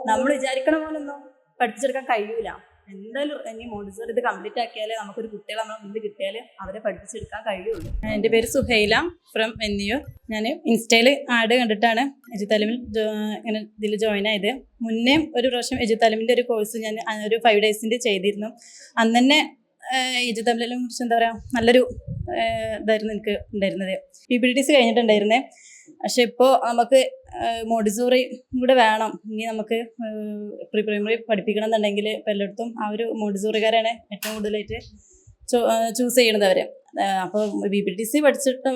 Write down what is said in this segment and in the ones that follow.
നമ്മൾ വിചാരിക്കണ പോലൊന്നും പഠിപ്പിച്ചെടുക്കാൻ കഴിയൂല. എന്തായാലും ഇനി മോണ്ടിസോറി ഇത് കംപ്ലീറ്റ് ആക്കിയാലേ നമുക്കൊരു കുട്ടികളെ നമ്മളെ മുന്നിൽ കിട്ടിയാൽ അവരെ പഠിപ്പിച്ചെടുക്കാൻ കഴിയുള്ളൂ. എൻ്റെ പേര് സുഹൈല ഫ്രം NU. ഞാൻ ഇൻസ്റ്റയിൽ ആഡ് കണ്ടിട്ടാണ് എജുതാലിമിൽ ഇങ്ങനെ ഇതിൽ ജോയിൻ ആയത്. മുന്നേ ഒരു പ്രാവശ്യം എജുതാലിമിൻ്റെ ഒരു കോഴ്സ് ഞാൻ ഒരു 5 ഡേയ്സിൻ്റെ ചെയ്തിരുന്നു. അന്ന് തന്നെ എജുതാലിമിനെ കുറിച്ച് എന്താ പറയുക, നല്ലൊരു ഇതായിരുന്നു എനിക്ക് ഉണ്ടായിരുന്നത്. PPTs കഴിഞ്ഞിട്ടുണ്ടായിരുന്നേ. പക്ഷെ ഇപ്പോൾ നമുക്ക് മോണ്ടിസോറി കൂടെ വേണം. ഇനി നമുക്ക് പ്രീ പ്രൈമറി പഠിപ്പിക്കണം എന്നുണ്ടെങ്കിൽ ഇപ്പോൾ എല്ലായിടത്തും ആ ഒരു മോണ്ടിസോറിക്കാരാണ് ഏറ്റവും കൂടുതലായിട്ട് ചൂസ് ചെയ്യണത് അവർ. അപ്പോൾ PPTs പഠിച്ചിട്ട്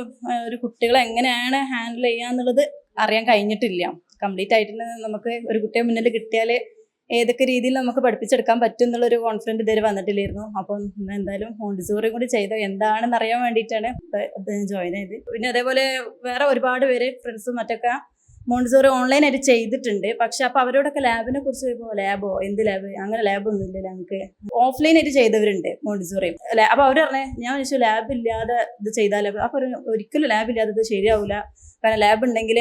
ഒരു കുട്ടികളെ എങ്ങനെയാണ് ഹാൻഡിൽ ചെയ്യുക എന്നുള്ളത് അറിയാൻ കഴിഞ്ഞിട്ടില്ല. കംപ്ലീറ്റ് ആയിട്ട് നമുക്ക് ഒരു കുട്ടിയെ മുന്നിൽ കിട്ടിയാൽ ഏതൊക്കെ രീതിയിൽ നമുക്ക് പഠിപ്പിച്ചെടുക്കാൻ പറ്റും എന്നുള്ളൊരു കോൺഫിഡൻറ്റ് ഇതുവരെ വന്നിട്ടില്ലായിരുന്നു. അപ്പം എന്തായാലും മോണ്ടിസോറി കൂടി ചെയ്ത് എന്താണെന്ന് അറിയാൻ വേണ്ടിയിട്ടാണ് ജോയിൻ ചെയ്ത്. പിന്നെ അതേപോലെ വേറെ ഒരുപാട് പേര് ഫ്രണ്ട്സും മറ്റൊക്കെ മോണ്ടിസോറി ഓൺലൈനായിട്ട് ചെയ്തിട്ടുണ്ട്. പക്ഷെ അപ്പോൾ അവരോടൊക്കെ ലാബിനെ കുറിച്ച് ഇപ്പോൾ ലാബോ എന്ത് ലാബ്, അങ്ങനെ ലാബൊന്നും ഇല്ല. ഞങ്ങൾക്ക് ഓഫ്ലൈനായിട്ട് ചെയ്തവരുണ്ട് മോണ്ടിസോറി. അപ്പോൾ അവർ പറഞ്ഞേ, ഞാൻ ചോദിച്ചു ലാബ് ഇല്ലാതെ ഇത് ചെയ്താലോ. അപ്പോൾ ഒരിക്കലും ലാബില്ലാതെ ഇത് ശരിയാവില്ല. കാരണം ലാബ് ഉണ്ടെങ്കിൽ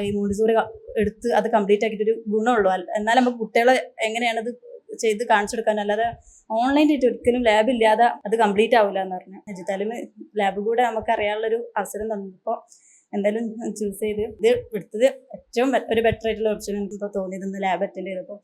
ഈ മോണ്ടിസോറി എടുത്ത് അത് കംപ്ലീറ്റ് ആക്കിയിട്ടൊരു ഗുണമുള്ളൂ. എന്നാൽ നമുക്ക് കുട്ടികളെ എങ്ങനെയാണത് ചെയ്ത് കാണിച്ചു കൊടുക്കാൻ, അല്ലാതെ ഓൺലൈനായിട്ട് ഒരിക്കലും ലാബ് ഇല്ലാതെ അത് കംപ്ലീറ്റ് ആവില്ല എന്ന് പറഞ്ഞു. എജുതാലിം ലാബ് കൂടെ നമുക്ക് അറിയാനുള്ളൊരു അവസരം തന്നപ്പോൾ എന്തായാലും ചൂസ് ചെയ്ത് ഇത് എടുത്തത് ഏറ്റവും ഒരു ബെറ്റർ ആയിട്ടുള്ള ഓപ്ഷൻ എനിക്ക് തോന്നിയത് ലാബ് അറ്റൻഡ് ചെയ്തപ്പോൾ.